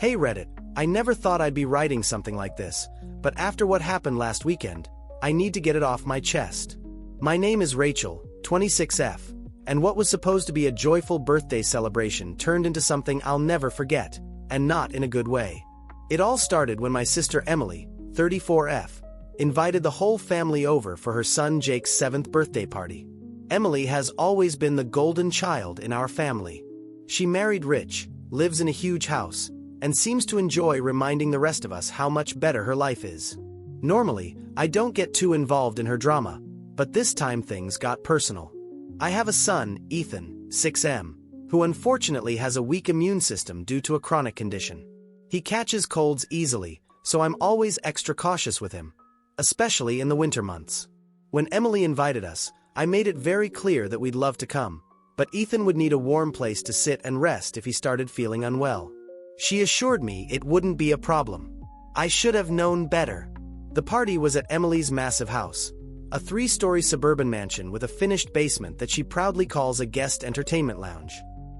Hey Reddit, I never thought I'd be writing something like this, but after what happened last weekend, I need to get it off my chest. My name is Rachel, 26F, and what was supposed to be a joyful birthday celebration turned into something I'll never forget, and not in a good way. It all started when my sister Emily, 34F, invited the whole family over for her son Jake's 7th birthday party. Emily has always been the golden child in our family. She married rich, lives in a huge house, and seems to enjoy reminding the rest of us how much better her life is. Normally, I don't get too involved in her drama, but this time things got personal. I have a son, Ethan, 6M, who unfortunately has a weak immune system due to a chronic condition. He catches colds easily, so I'm always extra cautious with him, especially in the winter months. When Emily invited us, I made it very clear that we'd love to come, but Ethan would need a warm place to sit and rest if he started feeling unwell. She assured me it wouldn't be a problem. I should have known better. The party was at Emily's massive house, a 3-story suburban mansion with a finished basement that she proudly calls a guest entertainment lounge.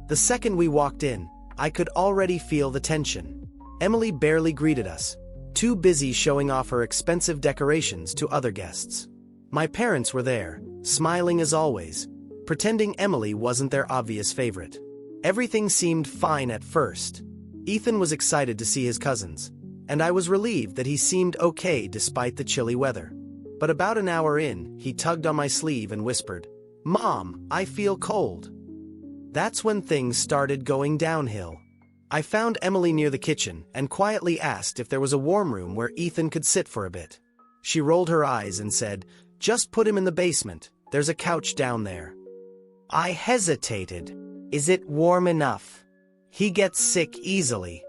The second we walked in, I could already feel the tension. Emily barely greeted us, too busy showing off her expensive decorations to other guests. My parents were there, smiling as always, pretending Emily wasn't their obvious favorite. Everything seemed fine at first. Ethan was excited to see his cousins, and I was relieved that he seemed okay despite the chilly weather. But about an hour in, he tugged on my sleeve and whispered, "Mom, I feel cold." That's when things started going downhill. I found Emily near the kitchen and quietly asked if there was a warm room where Ethan could sit for a bit. She rolled her eyes and said, "Just put him in the basement, there's a couch down there." I hesitated. "Is it warm enough? He gets sick easily."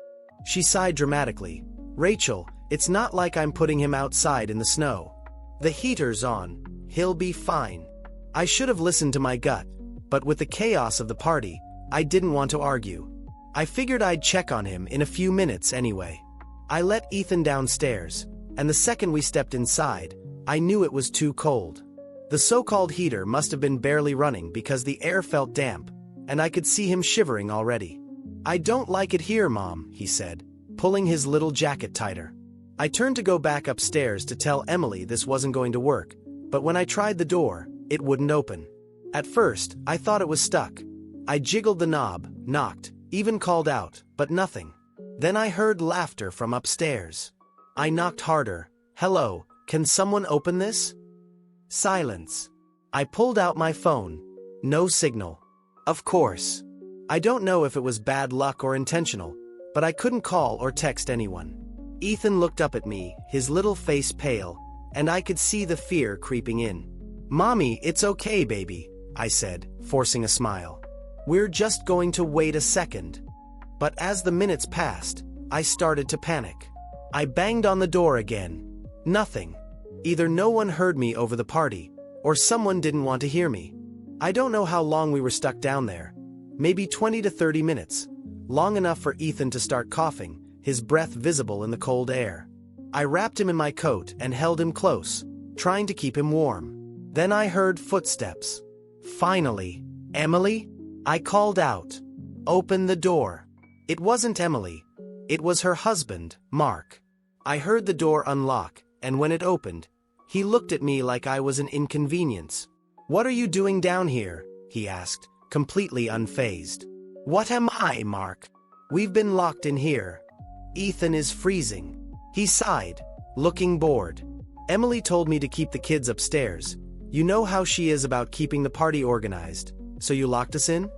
She sighed dramatically. "Rachel, it's not like I'm putting him outside in the snow. The heater's on, he'll be fine." I should have listened to my gut, but with the chaos of the party, I didn't want to argue. I figured I'd check on him in a few minutes anyway. I let Ethan downstairs, and the second we stepped inside, I knew it was too cold. The so-called heater must have been barely running because the air felt damp, and I could see him shivering already. "I don't like it here, Mom," he said, pulling his little jacket tighter. I turned to go back upstairs to tell Emily this wasn't going to work, but when I tried the door, it wouldn't open. At first, I thought it was stuck. I jiggled the knob, knocked, even called out, but nothing. Then I heard laughter from upstairs. I knocked harder. "Hello, can someone open this?" Silence. I pulled out my phone. No signal. Of course. I don't know if it was bad luck or intentional, but I couldn't call or text anyone. Ethan looked up at me, his little face pale, and I could see the fear creeping in. "Mommy, it's okay, baby," I said, forcing a smile. "We're just going to wait a second." But as the minutes passed, I started to panic. I banged on the door again. Nothing. Either no one heard me over the party, or someone didn't want to hear me. I don't know how long we were stuck down there. Maybe 20 to 30 minutes. Long enough for Ethan to start coughing, his breath visible in the cold air. I wrapped him in my coat and held him close, trying to keep him warm. Then I heard footsteps. Finally. "Emily?" I called out. "Open the door." It wasn't Emily. It was her husband, Mark. I heard the door unlock, and when it opened, he looked at me like I was an inconvenience. "What are you doing down here?" he asked, completely unfazed. "What am I, Mark? We've been locked in here. Ethan is freezing." He sighed, looking bored. "Emily told me to keep the kids upstairs. You know how she is about keeping the party organized, so you locked us in?"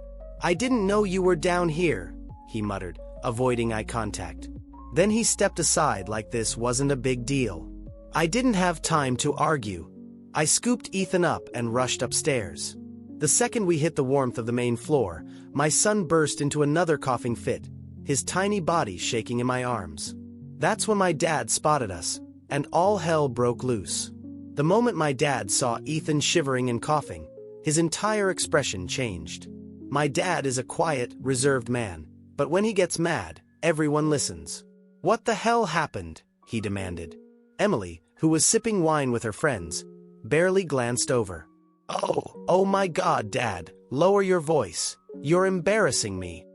"I didn't know you were down here," he muttered, avoiding eye contact. Then he stepped aside like this wasn't a big deal. I didn't have time to argue. I scooped Ethan up and rushed upstairs. The second we hit the warmth of the main floor, my son burst into another coughing fit, his tiny body shaking in my arms. That's when my dad spotted us, and all hell broke loose. The moment my dad saw Ethan shivering and coughing, his entire expression changed. My dad is a quiet, reserved man, but when he gets mad, everyone listens. "What the hell happened?" he demanded. Emily, who was sipping wine with her friends, barely glanced over. Oh my God, Dad, lower your voice. You're embarrassing me."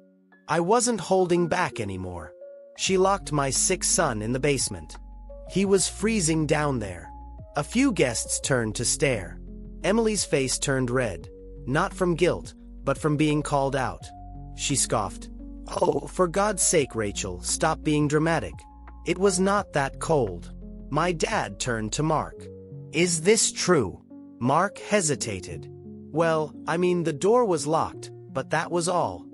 I wasn't holding back anymore. She locked my sick son in the basement. He was freezing down there. A few guests turned to stare. Emily's face turned red, not from guilt, but from being called out. She scoffed. "Oh, for God's sake, Rachel, stop being dramatic. It was not that cold." My dad turned to Mark. "Is this true?" Mark hesitated. "Well, I mean, the door was locked, but that was all."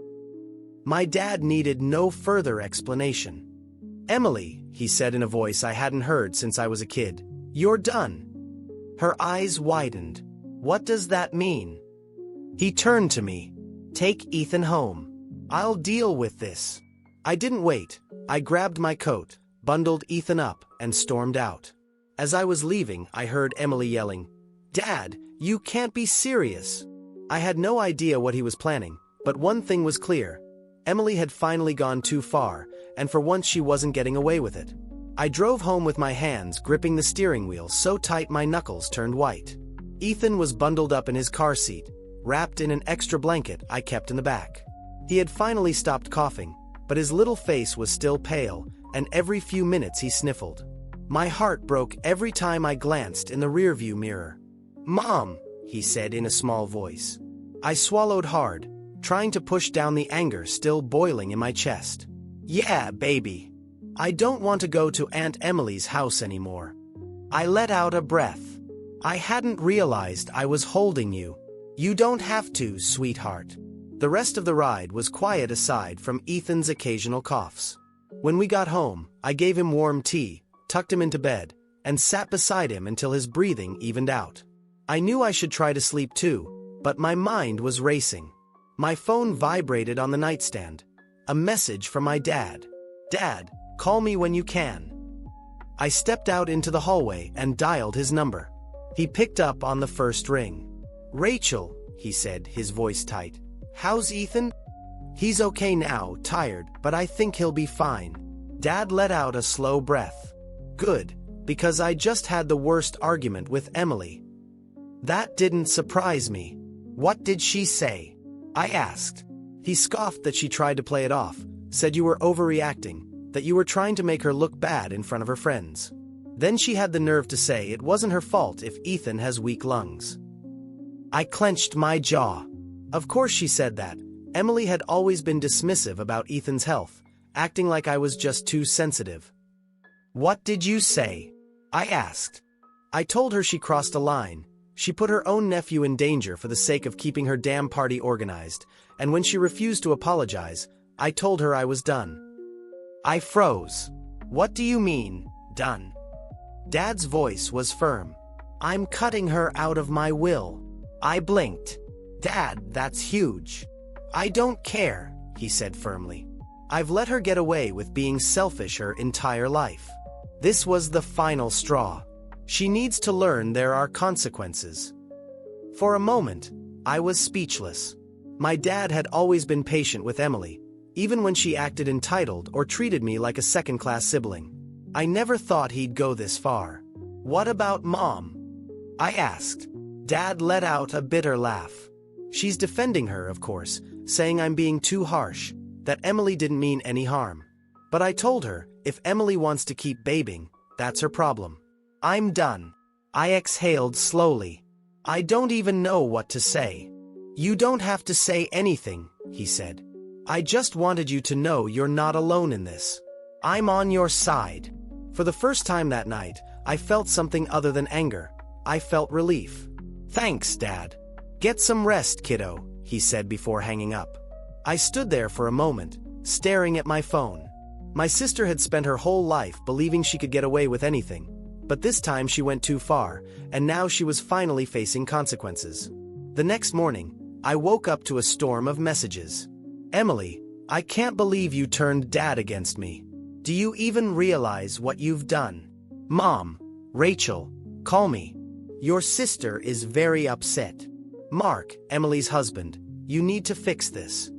My dad needed no further explanation. "Emily," he said in a voice I hadn't heard since I was a kid, "you're done." Her eyes widened. "What does that mean?" He turned to me. "Take Ethan home. I'll deal with this." I didn't wait. I grabbed my coat, bundled Ethan up, and stormed out. As I was leaving, I heard Emily yelling, "Dad, you can't be serious." I had no idea what he was planning, but one thing was clear. Emily had finally gone too far, and for once she wasn't getting away with it. I drove home with my hands gripping the steering wheel so tight my knuckles turned white. Ethan was bundled up in his car seat, wrapped in an extra blanket I kept in the back. He had finally stopped coughing, but his little face was still pale, and every few minutes he sniffled. My heart broke every time I glanced in the rearview mirror. "Mom," he said in a small voice. I swallowed hard, trying to push down the anger still boiling in my chest. "Yeah, baby. I don't want to go to Aunt Emily's house anymore." I let out a breath. "I hadn't realized I was holding you." "You don't have to, sweetheart." The rest of the ride was quiet aside from Ethan's occasional coughs. When we got home, I gave him warm tea, tucked him into bed, and sat beside him until his breathing evened out. I knew I should try to sleep too, but my mind was racing. My phone vibrated on the nightstand. A message from my dad. "Dad, call me when you can." I stepped out into the hallway and dialed his number. He picked up on the first ring. "Rachel," he said, his voice tight. "How's Ethan?" "He's okay now, tired, but I think he'll be fine." Dad let out a slow breath. "Good, because I just had the worst argument with Emily." That didn't surprise me. "What did she say?" I asked. He scoffed that she tried to play it off, said you were overreacting, that you were trying to make her look bad in front of her friends. Then she had the nerve to say it wasn't her fault if Ethan has weak lungs. I clenched my jaw. Of course she said that. Emily had always been dismissive about Ethan's health, acting like I was just too sensitive. "What did you say?" I asked. I told her she crossed a line. She put her own nephew in danger for the sake of keeping her damn party organized, and when she refused to apologize, I told her I was done. I froze. "What do you mean, done?" Dad's voice was firm. "I'm cutting her out of my will." I blinked. "Dad, that's huge." "I don't care," he said firmly. "I've let her get away with being selfish her entire life. This was the final straw. She needs to learn there are consequences." For a moment, I was speechless. My dad had always been patient with Emily, even when she acted entitled or treated me like a second-class sibling. I never thought he'd go this far. "What about Mom?" I asked. Dad let out a bitter laugh. "She's defending her, of course, saying I'm being too harsh, that Emily didn't mean any harm. But I told her, if Emily wants to keep babying, that's her problem." I'm done. I exhaled slowly. I don't even know what to say. "You don't have to say anything," he said. "I just wanted you to know you're not alone in this. I'm on your side." For the first time that night, I felt something other than anger. I felt relief. "Thanks, Dad. Get some rest, kiddo," he said before hanging up. I stood there for a moment, staring at my phone. My sister had spent her whole life believing she could get away with anything. But this time she went too far, and now she was finally facing consequences. The next morning, I woke up to a storm of messages. "Emily, I can't believe you turned Dad against me. Do you even realize what you've done? Mom, Rachel, call me. Your sister is very upset. Mark, Emily's husband, you need to fix this."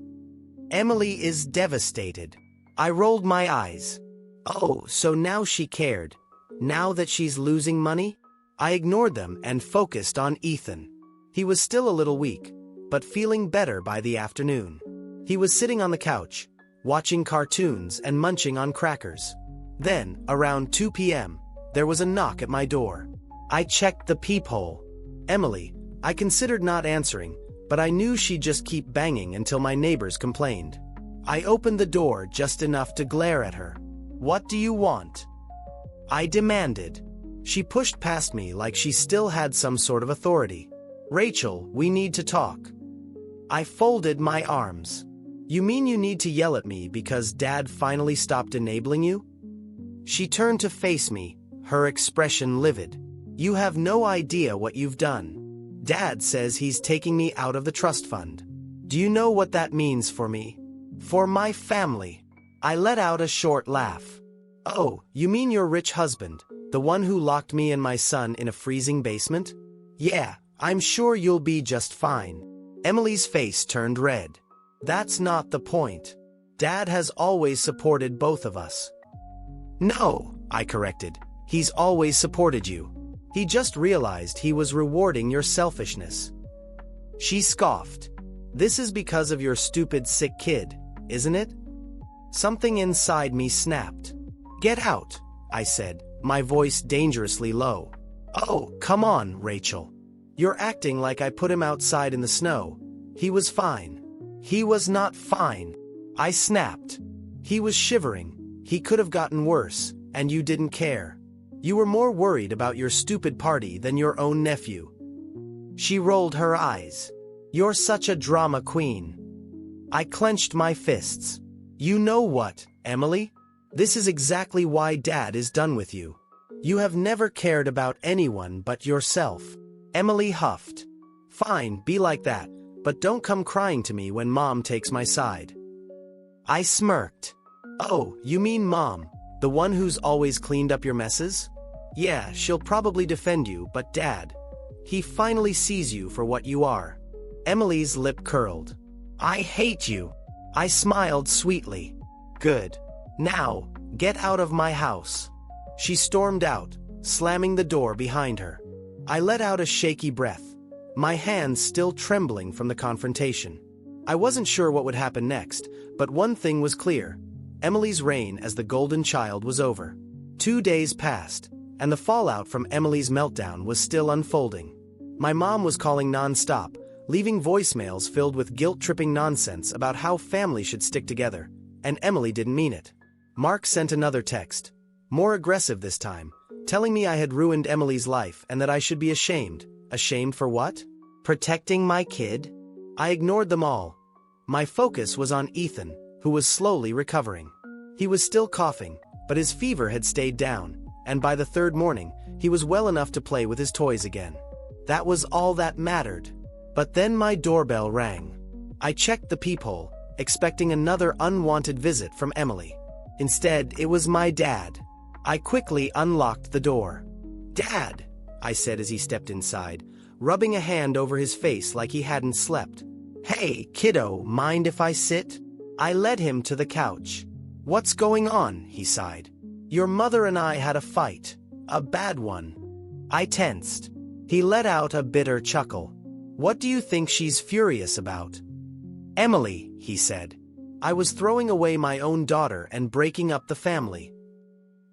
Emily is devastated. I rolled my eyes. Oh, so now she cared. Now that she's losing money? I ignored them and focused on Ethan. He was still a little weak, but feeling better by the afternoon. He was sitting on the couch, watching cartoons and munching on crackers. Then, around 2 p.m., there was a knock at my door. I checked the peephole. Emily. I considered not answering, but I knew she'd just keep banging until my neighbors complained. I opened the door just enough to glare at her. "What do you want?" I demanded. She pushed past me like she still had some sort of authority. "Rachel, we need to talk." I folded my arms. "You mean you need to yell at me because Dad finally stopped enabling you?" She turned to face me, her expression livid. "You have no idea what you've done. Dad says he's taking me out of the trust fund. Do you know what that means for me? For my family?" I let out a short laugh. "Oh, you mean your rich husband, the one who locked me and my son in a freezing basement? Yeah, I'm sure you'll be just fine." Emily's face turned red. "That's not the point. Dad has always supported both of us." "No," I corrected. "He's always supported you. He just realized he was rewarding your selfishness." She scoffed. "This is because of your stupid sick kid, isn't it?" Something inside me snapped. "Get out," I said, my voice dangerously low. "Oh, come on, Rachel. You're acting like I put him outside in the snow. He was fine." "He was not fine," I snapped. "He was shivering. He could have gotten worse, and you didn't care. You were more worried about your stupid party than your own nephew." She rolled her eyes. "You're such a drama queen." I clenched my fists. "You know what, Emily? This is exactly why Dad is done with you. You have never cared about anyone but yourself." Emily huffed. "Fine, be like that, but don't come crying to me when Mom takes my side." I smirked. "Oh, you mean Mom, the one who's always cleaned up your messes? Yeah, she'll probably defend you, but Dad, he finally sees you for what you are." Emily's lip curled. "I hate you." I smiled sweetly. "Good. Now, get out of my house." She stormed out, slamming the door behind her. I let out a shaky breath, my hands still trembling from the confrontation. I wasn't sure what would happen next, but one thing was clear. Emily's reign as the golden child was over. 2 days passed, and the fallout from Emily's meltdown was still unfolding. My mom was calling non-stop, leaving voicemails filled with guilt-tripping nonsense about how families should stick together, and Emily didn't mean it. Mark sent another text, more aggressive this time, telling me I had ruined Emily's life and that I should be ashamed. Ashamed for what? Protecting my kid? I ignored them all. My focus was on Ethan, who was slowly recovering. He was still coughing, but his fever had stayed down, and by the 3rd morning, he was well enough to play with his toys again. That was all that mattered. But then my doorbell rang. I checked the peephole, expecting another unwanted visit from Emily. Instead, it was my dad. I quickly unlocked the door. "Dad," I said as he stepped inside, rubbing a hand over his face like he hadn't slept. "Hey, kiddo, mind if I sit?" I led him to the couch. "What's going on?" he sighed. "Your mother and I had a fight. A bad one." I tensed. He let out a bitter chuckle. "What do you think she's furious about?" "Emily," he said. "I was throwing away my own daughter and breaking up the family."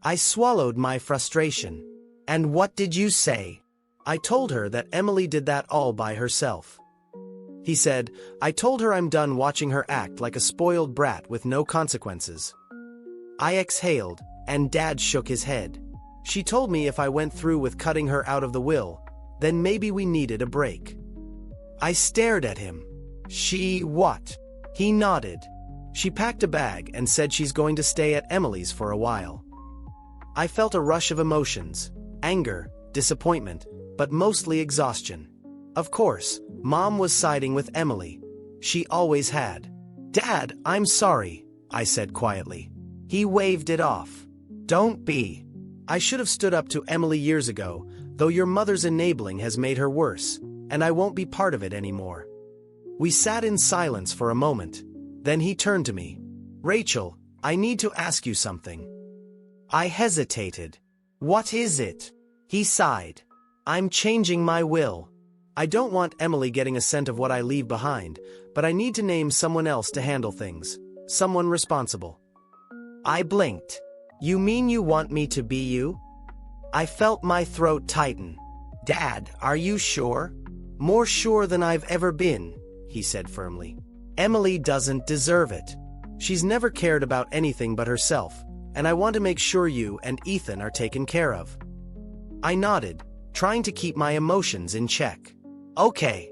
I swallowed my frustration. "And what did you say?" I told her that Emily did that all by herself. He said, "I told her I'm done watching her act like a spoiled brat with no consequences." I exhaled, and Dad shook his head. "She told me if I went through with cutting her out of the will, then maybe we needed a break." I stared at him. "She what?" He nodded. "She packed a bag and said she's going to stay at Emily's for a while." I felt a rush of emotions, anger, disappointment, but mostly exhaustion. Of course, Mom was siding with Emily. She always had. "Dad, I'm sorry," I said quietly. He waved it off. "Don't be. I should have stood up to Emily years ago, though your mother's enabling has made her worse, and I won't be part of it anymore." We sat in silence for a moment. Then he turned to me. "Rachel, I need to ask you something." I hesitated. "What is it?" He sighed. "I'm changing my will. I don't want Emily getting a scent of what I leave behind, but I need to name someone else to handle things. someone responsible. I blinked. You mean you want me to be you? I felt my throat tighten. Dad, are you sure? More sure than I've ever been, he said firmly. Emily doesn't deserve it. She's never cared about anything but herself, and I want to make sure you and Ethan are taken care of. I nodded, trying to keep my emotions in check. Okay.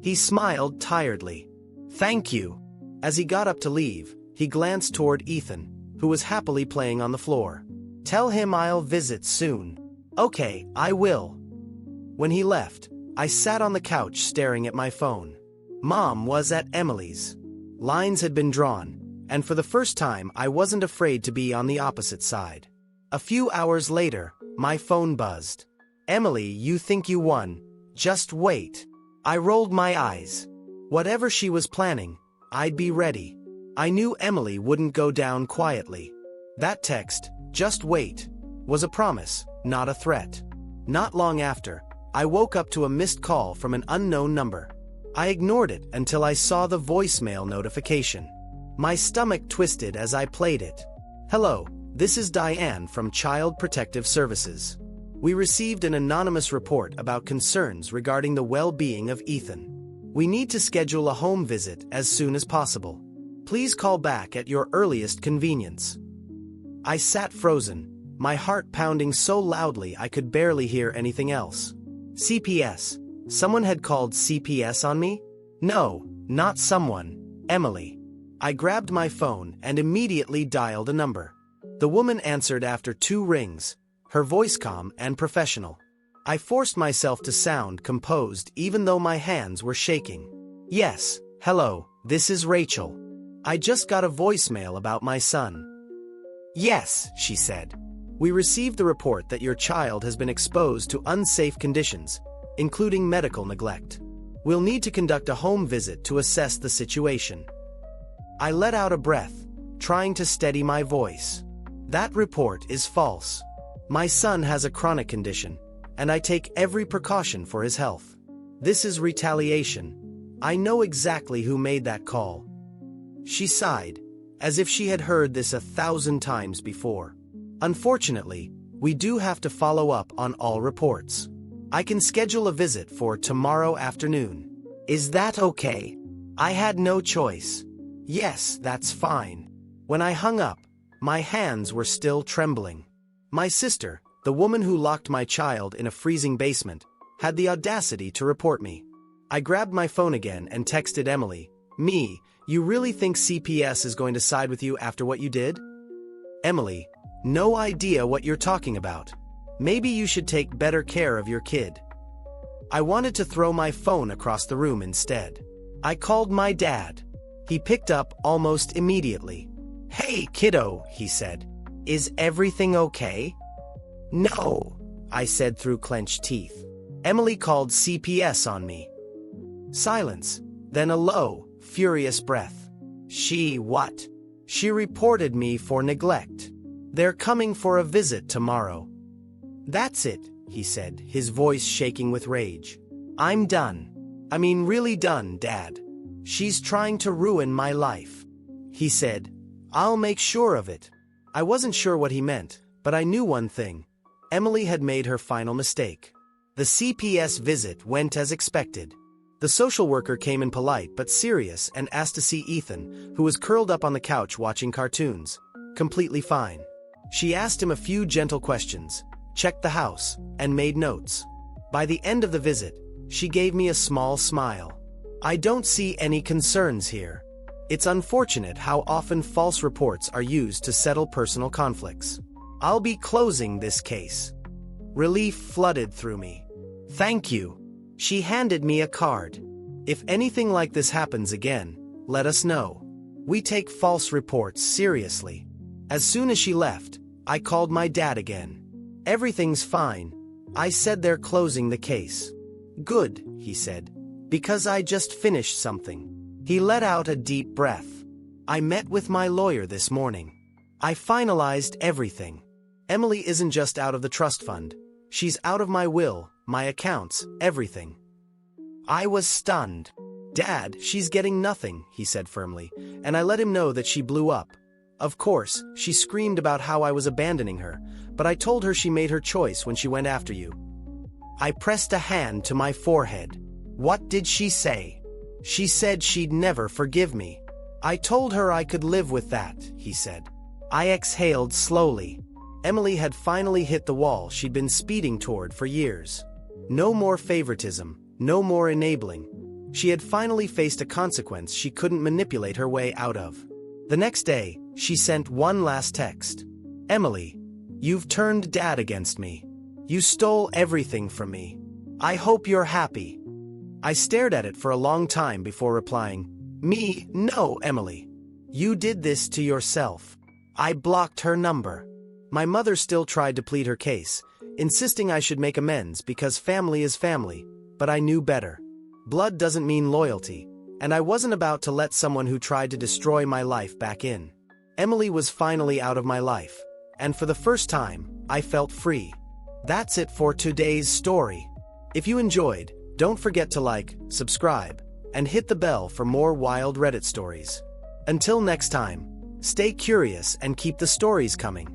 He smiled tiredly. Thank you. As he got up to leave, he glanced toward Ethan, who was happily playing on the floor. Tell him I'll visit soon. Okay, I will. When he left, I sat on the couch staring at my phone. Mom was at Emily's. Lines had been drawn, and for the first time I wasn't afraid to be on the opposite side. A few hours later, my phone buzzed. Emily, you think you won. Just wait. I rolled my eyes. Whatever she was planning, I'd be ready. I knew Emily wouldn't go down quietly. That text, just wait, was a promise, not a threat. Not long after, I woke up to a missed call from an unknown number. I ignored it until I saw the voicemail notification. My stomach twisted as I played it. Hello, this is Diane from Child Protective Services. We received an anonymous report about concerns regarding the well-being of Ethan. We need to schedule a home visit as soon as possible. Please call back at your earliest convenience. I sat frozen, my heart pounding so loudly I could barely hear anything else. CPS. Someone had called CPS on me? No, not someone. Emily. I grabbed my phone and immediately dialed a number. The woman answered after 2 rings, her voice calm and professional. I forced myself to sound composed even though my hands were shaking. Yes, hello, this is Rachel. I just got a voicemail about my son. Yes, she said. We received the report that your child has been exposed to unsafe conditions, including medical neglect. We'll need to conduct a home visit to assess the situation. I let out a breath, trying to steady my voice. That report is false. My son has a chronic condition, and I take every precaution for his health. This is retaliation. I know exactly who made that call. She sighed, as if she had heard this 1,000 times before. Unfortunately, we do have to follow up on all reports. I can schedule a visit for tomorrow afternoon. Is that okay? I had no choice. Yes, that's fine. When I hung up, my hands were still trembling. My sister, the woman who locked my child in a freezing basement, had the audacity to report me. I grabbed my phone again and texted Emily, "Me, you really think CPS is going to side with you after what you did?" Emily, no idea what you're talking about. Maybe you should take better care of your kid. I wanted to throw my phone across the room instead. I called my dad. He picked up almost immediately. "Hey, kiddo," he said. "Is everything okay?" "No," I said through clenched teeth. Emily called CPS on me. Silence, then a low, furious breath. "She what?" "She reported me for neglect. They're coming for a visit tomorrow." "That's it," he said, his voice shaking with rage. "I'm done. I mean really done, Dad. She's trying to ruin my life." He said, "I'll make sure of it." I wasn't sure what he meant, but I knew one thing. Emily had made her final mistake. The CPS visit went as expected. The social worker came in polite but serious and asked to see Ethan, who was curled up on the couch watching cartoons, completely fine. She asked him a few gentle questions, checked the house, and made notes. By the end of the visit, she gave me a small smile. "I don't see any concerns here. It's unfortunate how often false reports are used to settle personal conflicts. I'll be closing this case." Relief flooded through me. "Thank you." She handed me a card. "If anything like this happens again, let us know. We take false reports seriously." As soon as she left, I called my dad again. "Everything's fine." I said they're closing the case. "Good," he said, "because I just finished something." He let out a deep breath. "I met with my lawyer this morning. I finalized everything. Emily isn't just out of the trust fund. She's out of my will, my accounts, everything." I was stunned. "Dad, she's getting nothing," he said firmly, and I let him know that she blew up. Of course, she screamed about how I was abandoning her, but I told her she made her choice when she went after you. I pressed a hand to my forehead. What did she say? She said she'd never forgive me. I told her I could live with that, he said. I exhaled slowly. Emily had finally hit the wall she'd been speeding toward for years. No more favoritism, no more enabling. She had finally faced a consequence she couldn't manipulate her way out of. The next day, she sent one last text. "Emily, you've turned Dad against me. You stole everything from me. I hope you're happy." I stared at it for a long time before replying, "Me, no, Emily. You did this to yourself." I blocked her number. My mother still tried to plead her case, insisting I should make amends because family is family, but I knew better. Blood doesn't mean loyalty, and I wasn't about to let someone who tried to destroy my life back in. Emily was finally out of my life, and for the first time, I felt free. That's it for today's story. If you enjoyed, don't forget to like, subscribe, and hit the bell for more wild Reddit stories. Until next time, stay curious and keep the stories coming.